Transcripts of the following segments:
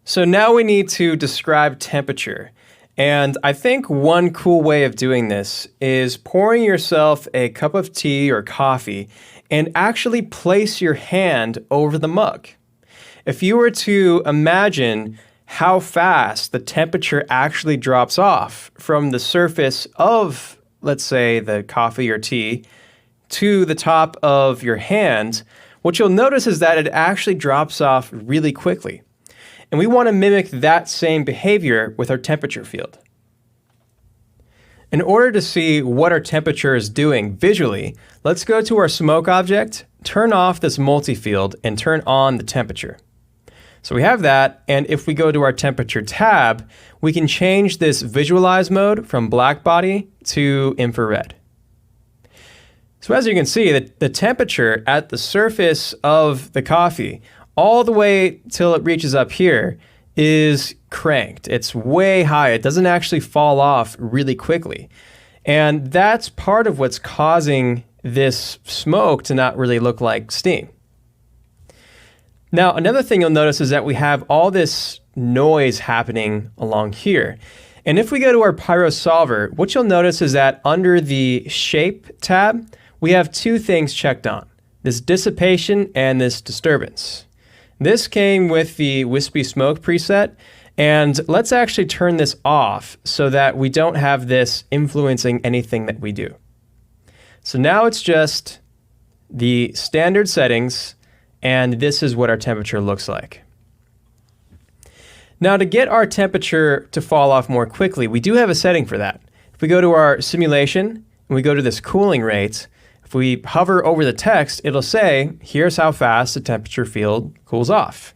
So now we need to describe temperature. And I think one cool way of doing this is pouring yourself a cup of tea or coffee and actually place your hand over the mug. If you were to imagine how fast the temperature actually drops off from the surface of, let's say, the coffee or tea to the top of your hand, what you'll notice is that it actually drops off really quickly. And we want to mimic that same behavior with our temperature field. In order to see what our temperature is doing visually, let's go to our smoke object, turn off this multi-field, and turn on the temperature. So we have that, and if we go to our temperature tab, we can change this visualize mode from black body to infrared. So as you can see, the temperature at the surface of the coffee, all the way till it reaches up here, is cranked. It's way high. It doesn't actually fall off really quickly. And that's part of what's causing this smoke to not really look like steam. Now, another thing you'll notice is that we have all this noise happening along here. And if we go to our Pyro solver, what you'll notice is that under the shape tab, we have two things checked on, this dissipation and this disturbance. This came with the wispy smoke preset, and let's actually turn this off so that we don't have this influencing anything that we do. So now it's just the standard settings, and this is what our temperature looks like. Now, to get our temperature to fall off more quickly, we do have a setting for that. If we go to our simulation and we go to this cooling rate, if we hover over the text, it'll say, here's how fast the temperature field cools off.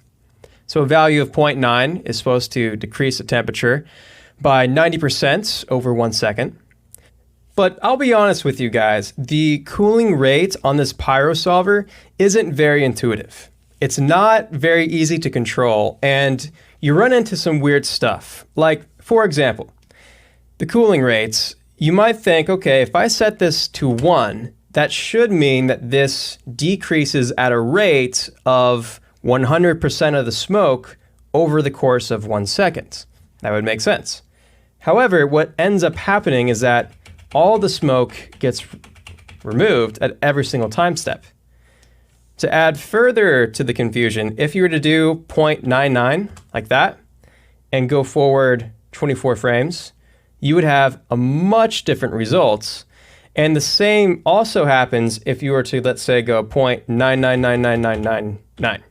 So a value of 0.9 is supposed to decrease the temperature by 90% over 1 second. But I'll be honest with you guys, the cooling rate on this Pyro solver isn't very intuitive. It's not very easy to control, and you run into some weird stuff. Like, for example, the cooling rates, you might think, okay, if I set this to 1, that should mean that this decreases at a rate of 100% of the smoke over the course of 1 second. That would make sense. However, what ends up happening is that all the smoke gets removed at every single time step. To add further to the confusion, if you were to do 0.99 like that and go forward 24 frames, you would have a much different results. And the same also happens if you were to, let's say, go 0.9999999.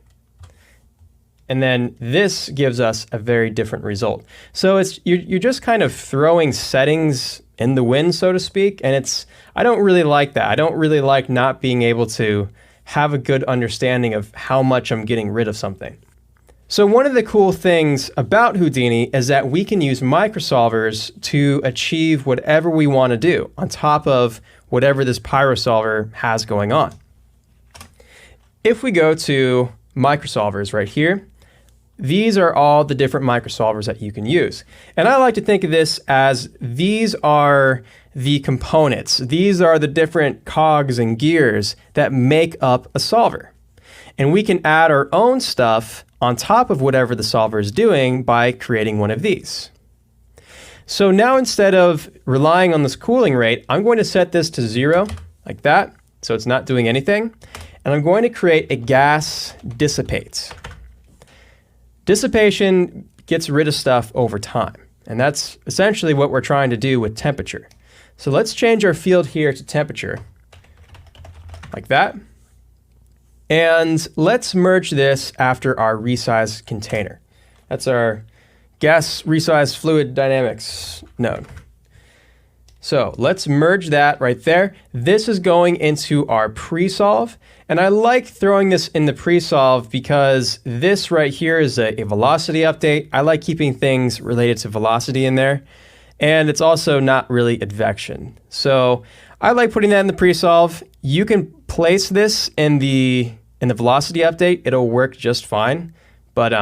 And then this gives us a very different result. So you're just kind of throwing settings in the wind, so to speak. And I don't really like that. I don't really like not being able to have a good understanding of how much I'm getting rid of something. So one of the cool things about Houdini is that we can use microsolvers to achieve whatever we want to do on top of whatever this Pyro solver has going on. If we go to microsolvers right here, these are all the different microsolvers that you can use. And I like to think of this as these are the components. These are the different cogs and gears that make up a solver. And we can add our own stuff on top of whatever the solver is doing by creating one of these. So now instead of relying on this cooling rate, I'm going to set this to 0 like that, so it's not doing anything. And I'm going to create a gas dissipate. Dissipation gets rid of stuff over time. And that's essentially what we're trying to do with temperature. So let's change our field here to temperature like that. And let's merge this after our resize container. That's our gas resize fluid dynamics node. So let's merge that right there. This is going into our pre-solve. And I like throwing this in the pre-solve because this right here is a velocity update. I like keeping things related to velocity in there. And it's also not really advection. So I like putting that in the pre-solve. You can place this in the velocity update. It'll work just fine. But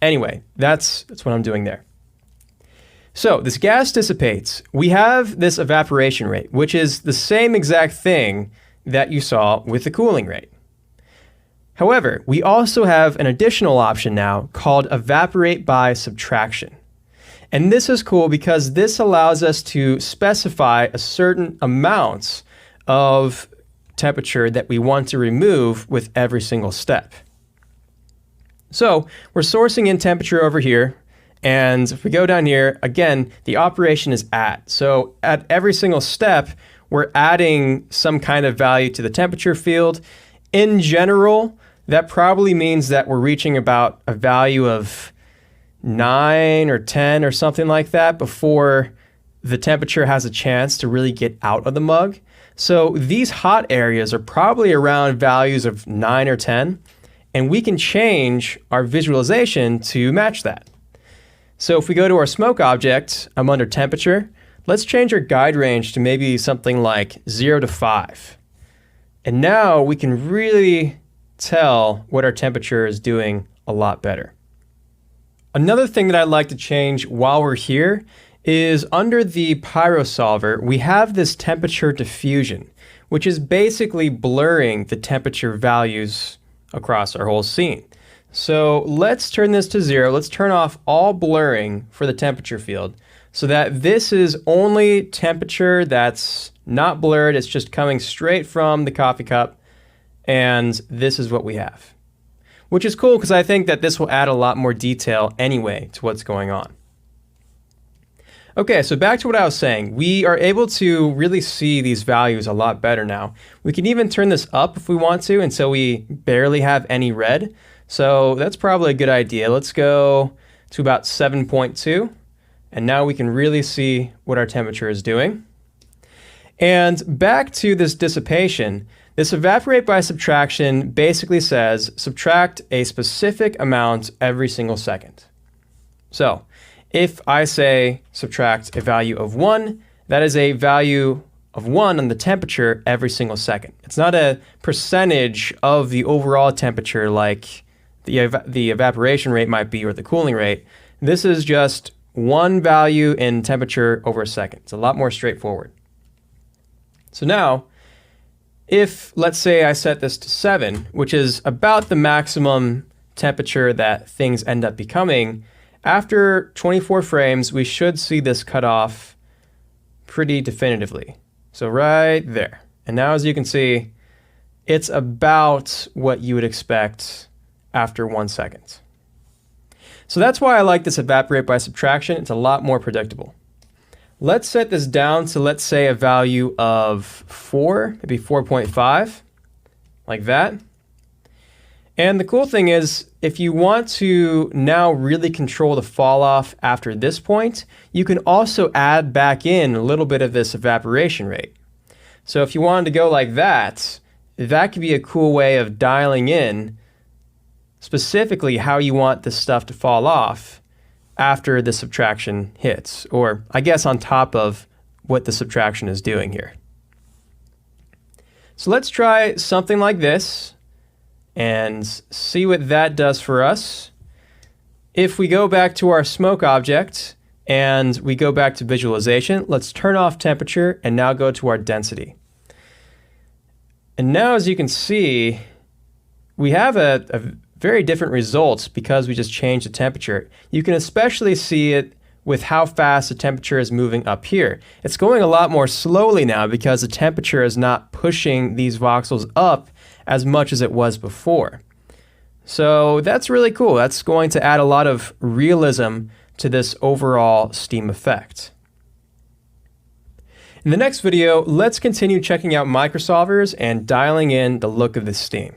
anyway, that's what I'm doing there. So this gas dissipates. We have this evaporation rate, which is the same exact thing that you saw with the cooling rate. However, we also have an additional option now called evaporate by subtraction. And this is cool because this allows us to specify a certain amount of temperature that we want to remove with every single step. So we're sourcing in temperature over here, and if we go down here, again, the operation is at. So at every single step, we're adding some kind of value to the temperature field. In general, that probably means that we're reaching about a value of 9 or 10 or something like that before the temperature has a chance to really get out of the mug. So these hot areas are probably around values of 9 or 10, and we can change our visualization to match that. So if we go to our smoke object, I'm under temperature. Let's change our guide range to maybe something like 0 to 5. And now we can really tell what our temperature is doing a lot better. Another thing that I'd like to change while we're here is under the pyro solver, we have this temperature diffusion, which is basically blurring the temperature values across our whole scene. So let's turn this to 0. Let's turn off all blurring for the temperature field so that this is only temperature that's not blurred. It's just coming straight from the coffee cup, and this is what we have. Which is cool because I think that this will add a lot more detail anyway to what's going on. Okay, so back to what I was saying. We are able to really see these values a lot better now. We can even turn this up if we want to until we barely have any red. So that's probably a good idea. Let's go to about 7.2. And now we can really see what our temperature is doing. And back to this dissipation. This evaporate by subtraction basically says subtract a specific amount every single second. So if I say subtract a value of 1, that is a value of 1 on the temperature every single second. It's not a percentage of the overall temperature like the evaporation rate might be or the cooling rate. This is just one value in temperature over a second. It's a lot more straightforward. So now, if, let's say, I set this to 7, which is about the maximum temperature that things end up becoming, after 24 frames, we should see this cut off pretty definitively. So right there. And now, as you can see, it's about what you would expect after 1 second. So that's why I like this evaporate by subtraction. It's a lot more predictable. Let's set this down to, let's say, a value of 4, maybe 4.5, like that. And the cool thing is, if you want to now really control the fall off after this point, you can also add back in a little bit of this evaporation rate. So if you wanted to go like that, that could be a cool way of dialing in specifically how you want this stuff to fall off after the subtraction hits, or I guess on top of what the subtraction is doing here. So let's try something like this and see what that does for us. If we go back to our smoke object and we go back to visualization, let's turn off temperature and now go to our density. And now, as you can see, we have a very different results because we just changed the temperature. You can especially see it with how fast the temperature is moving up here. It's going a lot more slowly now because the temperature is not pushing these voxels up as much as it was before. So that's really cool. That's going to add a lot of realism to this overall steam effect. In the next video, let's continue checking out microsolvers and dialing in the look of this steam.